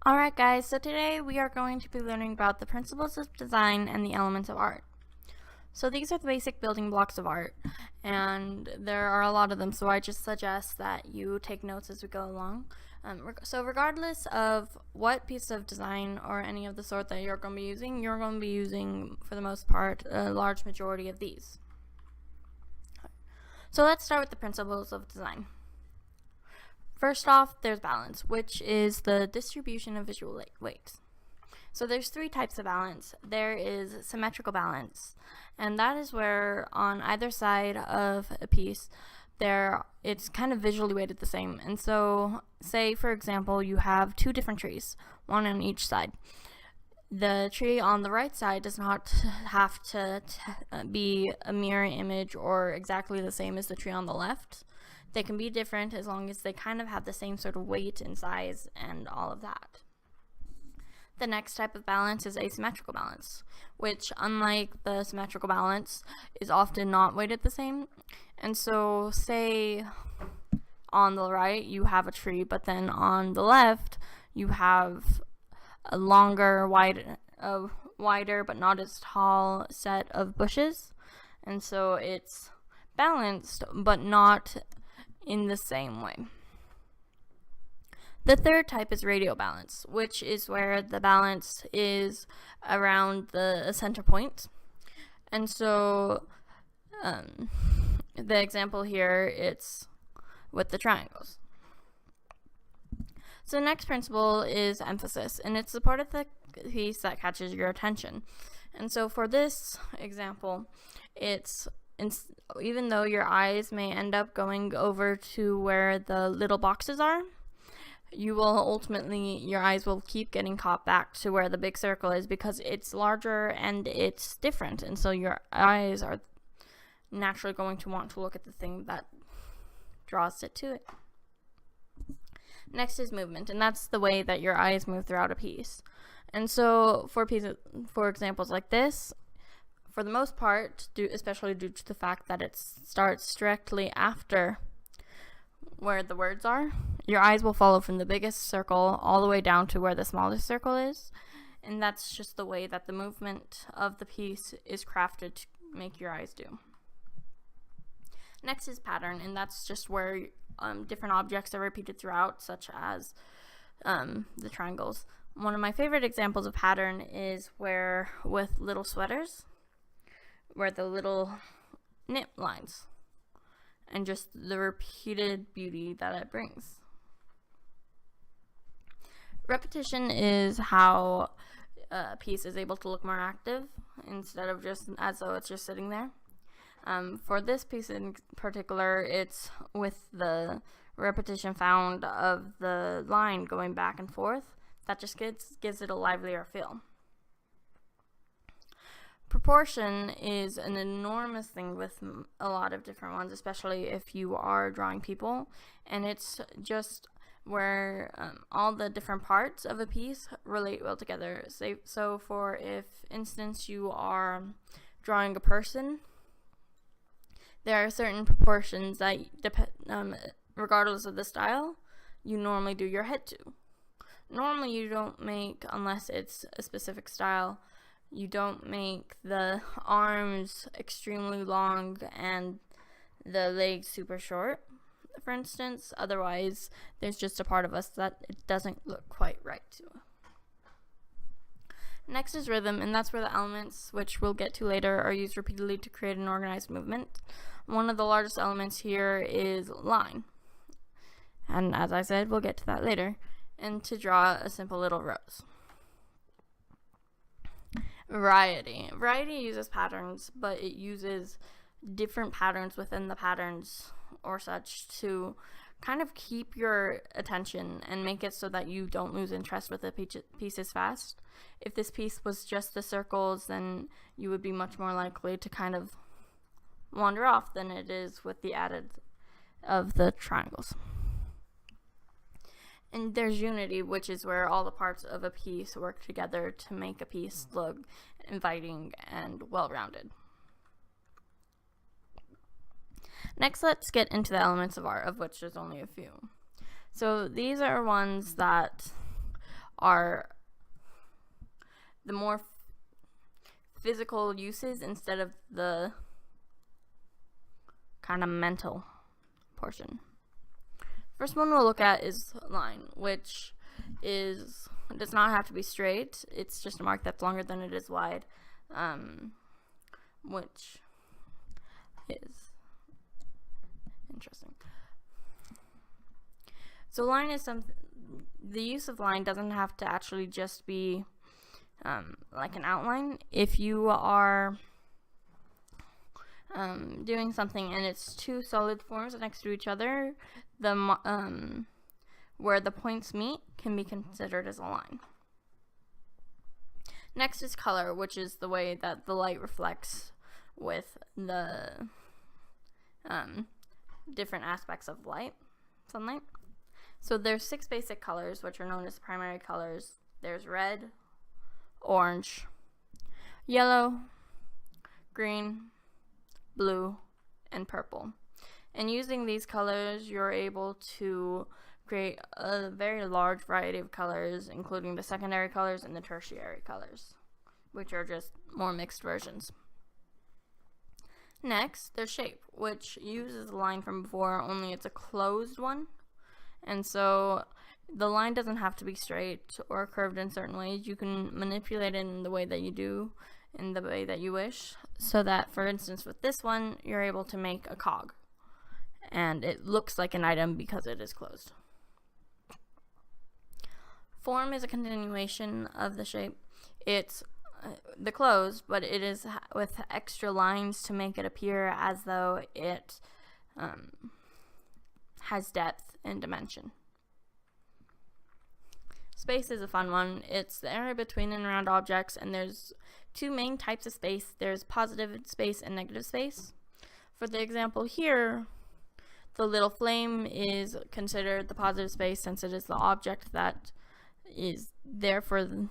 Alright guys, so today we are going to be learning about the principles of design and the elements of art. So these are the basic building blocks of art, and there are a lot of them, so I just suggest that you take notes as we go along. So regardless of what piece of design or any of the sort that you're going to be using, for the most part, a large majority of these. So let's start with the principles of design. First off, there's balance, which is the distribution of visual weight. So there's three types of balance. There is symmetrical balance, and that is where on either side of a piece it's kind of visually weighted the same. And so say, for example, you have two different trees, one on each side. The tree on the right side does not have to be a mirror image or exactly the same as the tree on the left. They can be different as long as they kind of have the same sort of weight and size and all of that. The next type of balance is asymmetrical balance, which, unlike the symmetrical balance, is often not weighted the same. And so say on the right you have a tree, but then on the left you have a longer, wider but not as tall set of bushes. And so it's balanced but not in the same way. The third type is radial balance, which is where the balance is around the center point. And so the example here, it's with the triangles. So the next principle is emphasis, and it's the part of the piece that catches your attention. And so for this example, even though your eyes may end up going over to where the little boxes are, your eyes will keep getting caught back to where the big circle is because it's larger and it's different, and so your eyes are naturally going to want to look at the thing that draws it to it. Next is movement, and that's the way that your eyes move throughout a piece. And so for examples like this, for the most part, especially due to the fact that it starts directly after where the words are, your eyes will follow from the biggest circle all the way down to where the smallest circle is, and that's just the way that the movement of the piece is crafted to make your eyes do. Next is pattern, and that's just where different objects are repeated throughout, such as the triangles. One of my favorite examples of pattern is with little sweaters, where the little knit lines and just the repeated beauty that it brings. Repetition is how a piece is able to look more active instead of just as though it's just sitting there. For this piece in particular, it's with the repetition found of the line going back and forth that just gives it a livelier feel. Proportion is an enormous thing with a lot of different ones, especially if you are drawing people, and it's just where all the different parts of a piece relate well together. So for instance you are drawing a person, there are certain proportions that regardless of the style, you normally do your head to. Normally you don't make, unless it's a specific style, you don't make the arms extremely long and the legs super short, for instance. Otherwise, there's just a part of us that it doesn't look quite right to. Next is rhythm, and that's where the elements, which we'll get to later, are used repeatedly to create an organized movement. One of the largest elements here is line. And as I said, we'll get to that later. And to draw a simple little rose. Variety uses patterns, but it uses different patterns within the patterns or such to kind of keep your attention and make it so that you don't lose interest with the pieces fast. If this piece was just the circles, then you would be much more likely to kind of wander off than it is with the added of the triangles. And there's unity, which is where all the parts of a piece work together to make a piece look inviting and well-rounded. Next, let's get into the elements of art, of which there's only a few. So these are ones that are the more physical uses instead of the kind of mental portion. First one we'll look at is line, which does not have to be straight. It's just a mark that's longer than it is wide, which is interesting. So line is something. The use of line doesn't have to actually just be like an outline. If you are doing something and it's two solid forms next to each other, where the points meet can be considered as a line. Next is color, which is the way that the light reflects with the different aspects of sunlight. So there's 6 basic colors, which are known as primary colors. There's red, orange, yellow, green, blue, and purple. And using these colors, you're able to create a very large variety of colors, including the secondary colors and the tertiary colors, which are just more mixed versions. Next, there's shape, which uses the line from before, only it's a closed one. And so the line doesn't have to be straight or curved in certain ways. You can manipulate it in the way that you do, in the way that you wish, so that, for instance, with this one, you're able to make a cog, and it looks like an item because it is closed. Form is a continuation of the shape. It's the closed, but it is with extra lines to make it appear as though it has depth and dimension. Space is a fun one. It's the area between and around objects, and there's 2 main types of space. There's positive space and negative space. For the example here, the little flame is considered the positive space since it is the object that is there for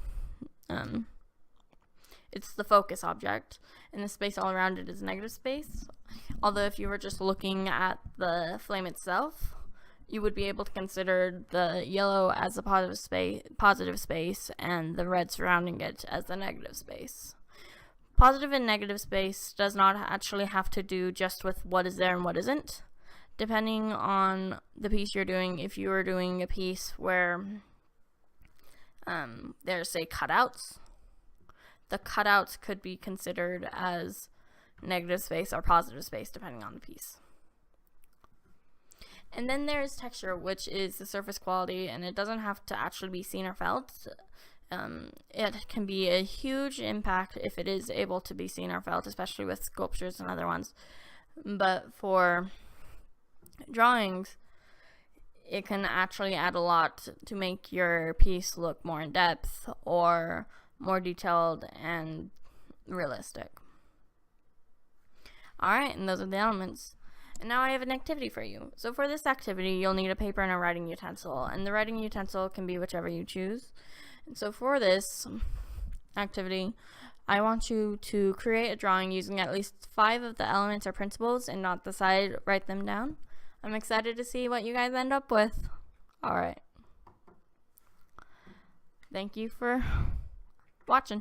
it's the focus object, and the space all around it is negative space. Although if you were just looking at the flame itself, you would be able to consider the yellow as the positive space and the red surrounding it as the negative space. Positive and negative space does not actually have to do just with what is there and what isn't. Depending on the piece you're doing, if you are doing a piece where there's, say, cutouts, the cutouts could be considered as negative space or positive space depending on the piece. And then there's texture, which is the surface quality, and it doesn't have to actually be seen or felt. It can be a huge impact if it is able to be seen or felt, especially with sculptures and other ones. But for drawings, it can actually add a lot to make your piece look more in depth or more detailed and realistic. Alright, and those are the elements. And now I have an activity for you. So for this activity, you'll need a paper and a writing utensil, and the writing utensil can be whichever you choose. And so for this activity, I want you to create a drawing using at least 5 of the elements or principles and not the side. Write them down. I'm excited to see what you guys end up with. Alright. Thank you for watching.